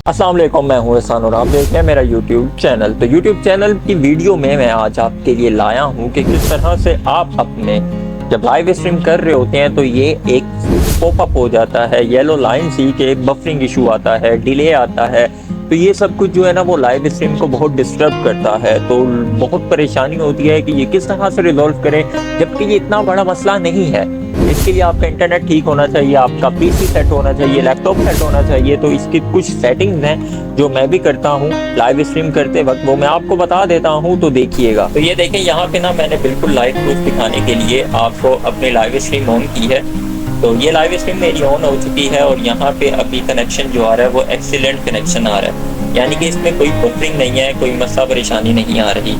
अस्सलाम वालेकुम, मैं हूं एहसान और आप देख रहे हैं मेरा YouTube चैनल। तो YouTube चैनल की वीडियो में मैं आज आपके लिए लाया हूं कि किस तरह से आप अपने जब लाइव स्ट्रीम कर रहे होते हैं तो ये एक पॉपअप हो जाता है, येलो लाइन सी के बफरिंग इशू आता है, डिले आता है। तो ये सब कुछ जो है ना वो लाइव स्ट्रीम को बहुत डिस्टर्ब करता है। तो बहुत परेशानी होती है कि ये किस तरह से रिजॉल्व करें, जबकि ये इतना बड़ा मसला नहीं है। इसके लिए आपका इंटरनेट ठीक होना चाहिए, आपका पीसी सेट होना चाहिए, लैपटॉप सेट होना चाहिए। तो इसकी कुछ सेटिंग्स हैं जो मैं भी करता हूँ लाइव स्ट्रीम करते वक्त, वो मैं आपको बता देता हूँ। तो देखिएगा। तो ये देखें, यहाँ पे ना मैंने बिल्कुल लाइव प्रूफ दिखाने के लिए आपको अपनी लाइव स्ट्रीम ऑन की है। तो ये लाइव स्ट्रीम मेरी ऑन हो चुकी है और यहाँ पे अभी कनेक्शन जो आ रहा है वो एक्सीलेंट कनेक्शन आ रहा है, यानी कि इसमें कोई बफरिंग नहीं है, कोई मसला परेशानी नहीं आ रही।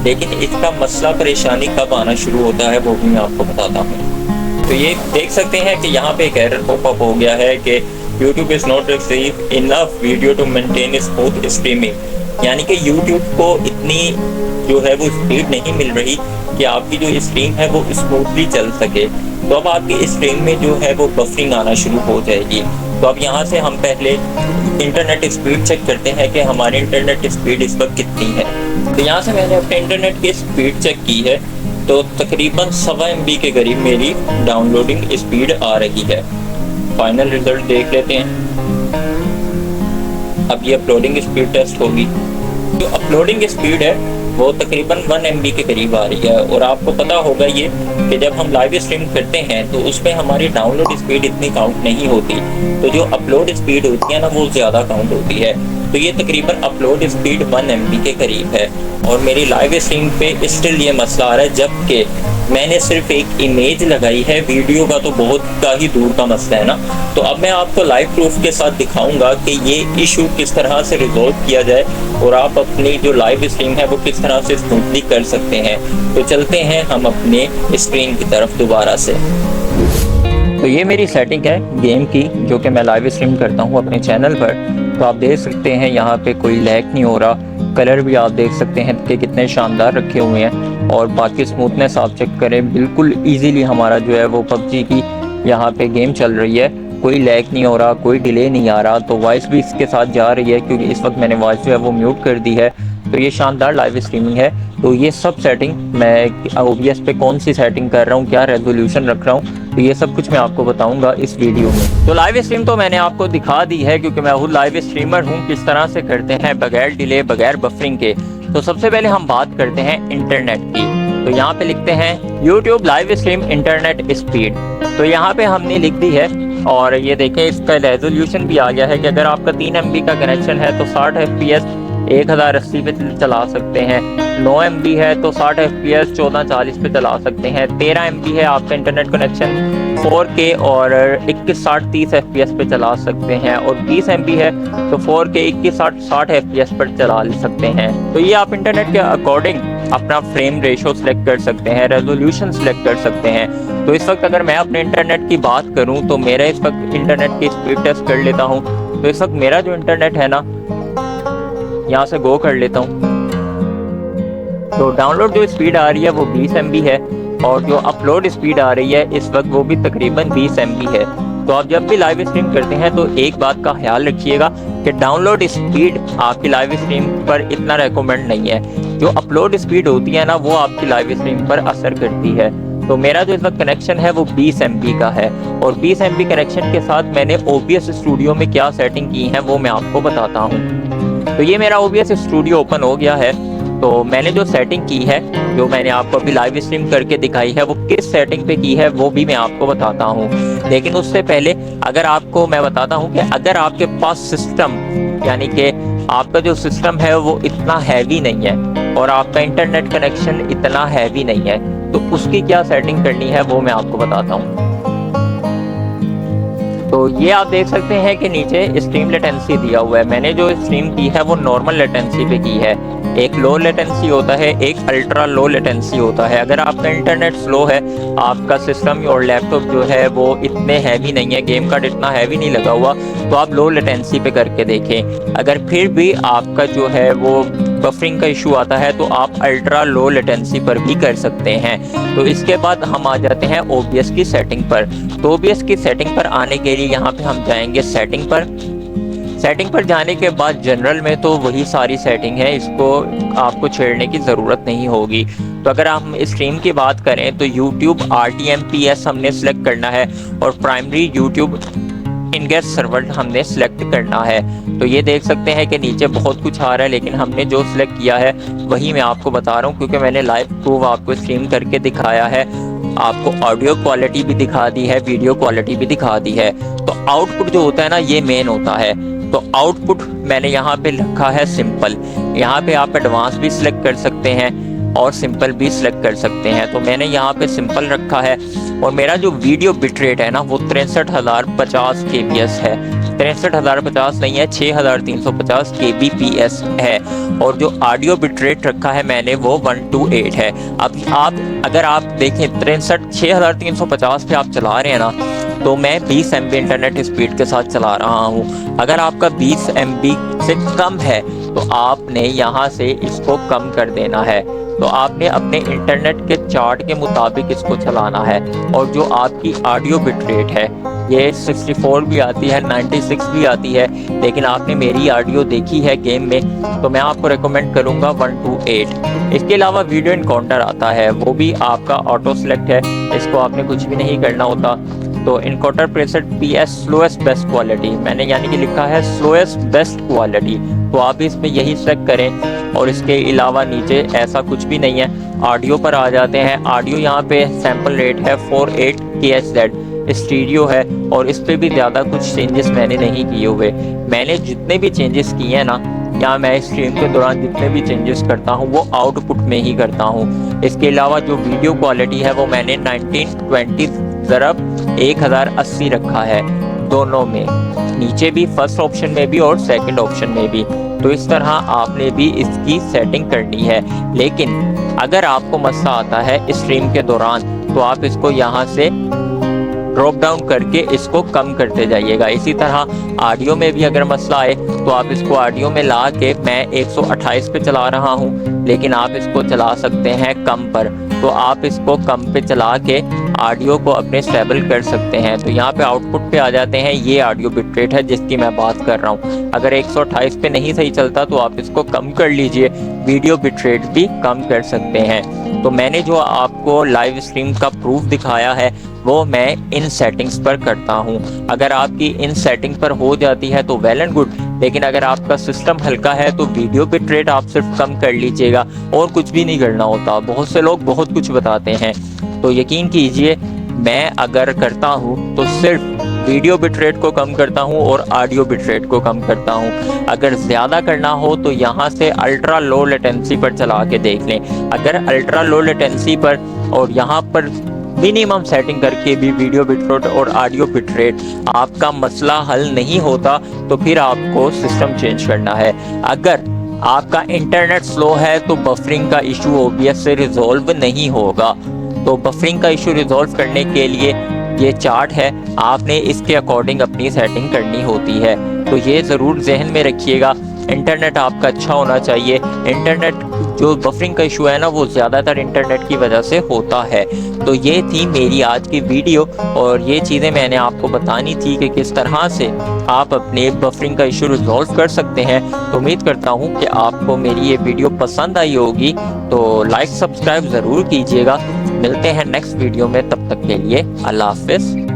लेकिन इसका मसला परेशानी कब आना शुरू होता है वो भी मैं आपको बताता हूँ। तो ये देख सकते हैं कि यहाँ पे एक एरर पॉपअप हो गया है कि YouTube is not receive enough video to maintain smooth streaming, यानी कि YouTube को इतनी जो है वो स्पीड नहीं मिल रही कि आपकी जो स्ट्रीम है वो स्मूथली चल सके। तो अब आपकी स्ट्रीम में जो है वो बफरिंग आना शुरू हो जाएगी। तो अब यहाँ से हम पहले इंटरनेट स्पीड चेक करते हैं कि हमारी इंटरनेट स्पीड इस वक्त कितनी है। तो यहाँ से मैंने अपने इंटरनेट की स्पीड चेक की है, तो तकरीबन 1.25 MB के करीब मेरी डाउनलोडिंग स्पीड आ रही है। फाइनल रिजल्ट देख लेते हैं। अब ये अपलोडिंग स्पीड टेस्ट होगी। जो अपलोडिंग स्पीड है वो तकरीबन 1 MB के करीब आ रही है। और आपको पता होगा ये कि जब हम लाइव स्ट्रीम करते हैं तो उसमें हमारी डाउनलोड स्पीड इतनी काउंट नहीं होती, तो जो अपलोड स्पीड होती है ना वो ज़्यादा काउंट होती है। तो ये तकरीबन अपलोड स्पीड 1 MB के करीब है और मेरी लाइव स्ट्रीम पे स्टिल ये मसला आ रहा है, जबकि मैंने सिर्फ एक इमेज लगाई है। वीडियो का तो बहुत का ही दूर का मसला है ना। तो अब मैं आपको लाइव प्रूफ के साथ दिखाऊंगा कि ये इशू किस तरह से रिजॉल्व किया जाए और आप अपनी जो लाइव स्ट्रीम है वो किस तरह से स्मूथली कर सकते हैं। तो चलते हैं हम अपने स्क्रीन की तरफ दोबारा से। तो ये मेरी सेटिंग है गेम की जो कि मैं लाइव स्ट्रीम करता हूँ अपने चैनल पर। तो आप देख सकते हैं यहाँ पे कोई लैग नहीं हो रहा, कलर भी आप देख सकते हैं कि कितने शानदार रखे हुए हैं। और बाकी स्मूथनेस आप चेक करें, बिल्कुल इजीली हमारा जो है वो PUBG की यहाँ पे गेम चल रही है, कोई लैग नहीं हो रहा, कोई डिले नहीं आ रहा। तो वॉइस भी इसके साथ जा रही है क्योंकि इस वक्त मैंने वॉइस जो है वो म्यूट कर दी है। तो ये शानदार लाइव स्ट्रीमिंग है। तो ये सब सेटिंग मैं OBS पे कौन सी सेटिंग कर रहा हूँ, क्या रेजोल्यूशन रख रहा हूँ, तो ये सब कुछ मैं आपको बताऊंगा इस वीडियो में। तो लाइव स्ट्रीम तो मैंने आपको दिखा दी है क्योंकि मैं खुद लाइव स्ट्रीमर हूँ। किस तरह से करते हैं बगैर डिले बगैर बफरिंग के। तो सबसे पहले हम बात करते हैं इंटरनेट की। तो यहाँ पे लिखते हैं YouTube live stream internet speed. तो यहाँ पे हमने लिख दी है और ये देखें इसका रेजोल्यूशन भी आ गया है कि अगर आपका 3 MB का कनेक्शन है तो 60 FPS 1080 पे चला सकते हैं। 9 MB है तो 60 FPS 1440 पे चला सकते हैं। 13 MB है आपका इंटरनेट कनेक्शन 4K और 2160-30 FPS पे चला सकते हैं। और 20 MB है तो 4K 2160 FPS पर चला सकते हैं। तो ये आप इंटरनेट के अकॉर्डिंग अपना फ्रेम रेशो सेलेक्ट कर सकते हैं, रेजोल्यूशन सेलेक्ट कर सकते हैं। तो इस वक्त अगर मैं अपने इंटरनेट की बात करूं तो मेरा इस वक्त इंटरनेट की स्पीड टेस्ट कर लेता हूं। तो इस वक्त मेरा जो इंटरनेट है ना, यहाँ से गो कर लेता हूँ। तो डाउनलोड जो स्पीड आ रही है वो 20 MB है और जो अपलोड स्पीड आ रही है इस वक्त वो भी तकरीबन 20 MB है। तो आप जब भी लाइव स्ट्रीम करते हैं तो एक बात का ख्याल रखिएगा कि डाउनलोड स्पीड आपकी लाइव स्ट्रीम पर इतना रेकमेंड नहीं है। जो अपलोड स्पीड होती है ना वो आपकी लाइव स्ट्रीम पर असर करती है। तो मेरा जो इस वक्त कनेक्शन है वो 20 MB का है और 20 MB कनेक्शन के साथ मैंने OBS स्टूडियो में क्या सेटिंग की है वो मैं आपको बताता हूँ। तो ये मेरा OBS स्टूडियो ओपन हो गया है। तो मैंने जो सेटिंग की है, जो मैंने आपको अभी लाइव स्ट्रीम करके दिखाई है, वो किस सेटिंग पे की है वो भी मैं आपको बताता हूँ। लेकिन उससे पहले अगर आपको मैं बताता हूँ कि अगर आपके पास सिस्टम यानी कि आपका जो सिस्टम है वो इतना हैवी नहीं है और आपका इंटरनेट कनेक्शन इतना हैवी नहीं है तो उसकी क्या सेटिंग करनी है वो मैं आपको बताता हूँ। तो ये आप देख सकते हैं कि नीचे स्ट्रीम लेटेंसी दिया हुआ है। मैंने जो स्ट्रीम की है वो नॉर्मल लेटेंसी पे की है। एक लो लेटेंसी होता है, एक अल्ट्रा लो लेटेंसी होता है। अगर आपका इंटरनेट स्लो है, आपका सिस्टम और लैपटॉप जो है वो इतने हैवी नहीं है, गेम कार्ड इतना हैवी नहीं लगा हुआ, तो आप लो लेटेंसी पे करके देखें। अगर फिर भी आपका जो है वो बफरिंग का इशू आता है तो आप अल्ट्रा लो लेटेंसी पर भी कर सकते हैं। तो इसके बाद हम आ जाते हैं OBS की सेटिंग पर। तो OBS की सेटिंग पर आने के लिए यहाँ पे हम जाएंगे सेटिंग पर। सेटिंग पर जाने के बाद जनरल में तो वही सारी सेटिंग है, इसको आपको छेड़ने की ज़रूरत नहीं होगी। तो अगर हम स्ट्रीम की बात करें तो YouTube RTMPS हमने सेलेक्ट करना है और प्राइमरी YouTube इनगेट सर्वर हमने सेलेक्ट करना है। तो ये देख सकते हैं कि नीचे बहुत कुछ आ रहा है, लेकिन हमने जो सिलेक्ट किया है वही मैं आपको बता रहा हूँ, क्योंकि मैंने लाइव प्रूफ आपको स्ट्रीम करके दिखाया है, आपको ऑडियो क्वालिटी भी दिखा दी है, वीडियो क्वालिटी भी दिखा दी है। तो आउटपुट जो होता है ना, ये मेन होता है। तो आउटपुट मैंने यहाँ पे रखा है सिंपल। यहाँ पे आप एडवांस भी सिलेक्ट कर सकते हैं और सिंपल भी सिलेक्ट कर सकते हैं। तो मैंने यहाँ पे सिंपल रखा है और मेरा जो वीडियो बिट रेट है ना वो 63,050 kbps है। 63,050 नहीं है, 6,350 kbps है। और जो ऑडियो बिट रेट रखा है मैंने वो 128 है। अब अगर आप देखें 6,350 पे आप चला रहे हैं ना, तो मैं 20 MB इंटरनेट स्पीड के साथ चला रहा हूँ। अगर आपका 20 MB से कम है तो आपने यहाँ से इसको कम कर देना है। तो आपने अपने इंटरनेट के चार्ट के मुताबिक इसको चलाना है। और जो आपकी ऑडियो बिट रेट है ये 64 भी आती है, 96 भी आती है, लेकिन आपने मेरी ऑडियो देखी है गेम में, तो मैं आपको रेकमेंड करूँगा 128। इसके अलावा वीडियो इनकाउंटर आता है, वो भी आपका ऑटो सेलेक्ट है, इसको आपने कुछ भी नहीं करना होता। तो encounter preset PS slowest best quality मैंने यानी कि लिखा है स्लोएस्ट बेस्ट क्वालिटी, तो आप इसमें यही सेलेक्ट करें। और इसके अलावा नीचे ऐसा कुछ भी नहीं है। ऑडियो पर आ जाते हैं। ऑडियो यहाँ पे सैंपल रेट है 48kHz, स्टीरियो है और इस पे भी ज़्यादा कुछ चेंजेस मैंने नहीं किए हुए। मैंने जितने भी चेंजेस किए हैं ना, या मैं स्ट्रीम के दौरान जितने भी चेंजेस करता हूँ वो आउटपुट में ही करता हूँ। इसके अलावा जो वीडियो क्वालिटी है वो मैंने 1920x1080 रखा है, दोनों में, नीचे भी, फर्स्ट ऑप्शन में भी और सेकंड ऑप्शन में भी। तो इस तरह आपने भी इसकी सेटिंग करनी है। लेकिन अगर आपको मसला आता है स्ट्रीम के दौरान तो आप इसको यहाँ से ड्रॉप डाउन करके इसको कम करते जाइएगा। इसी तरह ऑडियो में भी अगर मसला आए तो आप इसको ऑडियो में ला के, मैं 128 पे चला रहा हूँ लेकिन आप इसको चला सकते हैं कम पर, तो आप इसको कम पे चला के ऑडियो को अपने स्टेबल कर सकते हैं। तो यहाँ पे आउटपुट पे आ जाते हैं, ये ऑडियो बिट रेट है जिसकी मैं बात कर रहा हूँ। अगर 128 पे नहीं सही चलता तो आप इसको कम कर लीजिए, वीडियो बिट रेट भी कम कर सकते हैं। तो मैंने जो आपको लाइव स्ट्रीम का प्रूफ दिखाया है वो मैं इन सेटिंग्स पर करता हूँ। अगर आपकी इन सेटिंग पर हो जाती है तो वेल एंड गुड, लेकिन अगर आपका सिस्टम हल्का है तो वीडियो बिट रेट आप सिर्फ कम कर लीजिएगा और कुछ भी नहीं करना होता। बहुत से लोग बहुत कुछ बताते हैं, तो यकीन कीजिए मैं अगर करता हूँ तो सिर्फ वीडियो बिट रेट को कम करता हूँ और ऑडियो बिट रेट को कम करता हूँ। अगर ज़्यादा करना हो तो यहाँ से अल्ट्रा लो लेटेंसी पर चला के देख लें। अगर अल्ट्रा लो लेटेंसी पर और यहाँ पर मिनिमम सेटिंग करके भी वीडियो बिट रेट और ऑडियो बिट रेट आपका मसला हल नहीं होता तो फिर आपको सिस्टम चेंज करना है। अगर आपका इंटरनेट स्लो है तो बफरिंग का इशू ऑब्वियस से रिजॉल्व नहीं होगा। तो बफरिंग का इशू रिजॉल्व करने के लिए ये चार्ट है, आपने इसके अकॉर्डिंग अपनी सेटिंग करनी होती है। तो ये ज़रूर जहन में रखिएगा, इंटरनेट आपका अच्छा होना चाहिए। इंटरनेट जो बफरिंग का इशू है ना वो ज़्यादातर इंटरनेट की वजह से होता है। तो ये थी मेरी आज की वीडियो और ये चीज़ें मैंने आपको बतानी थी कि किस तरह से आप अपने बफरिंग का इशू रिजॉल्व कर सकते हैं। तो उम्मीद करता हूँ कि आपको मेरी ये वीडियो पसंद आई होगी, तो लाइक सब्सक्राइब ज़रूर कीजिएगा। मिलते हैं नेक्स्ट वीडियो में, तब तक के लिए अल्लाह हाफिज़।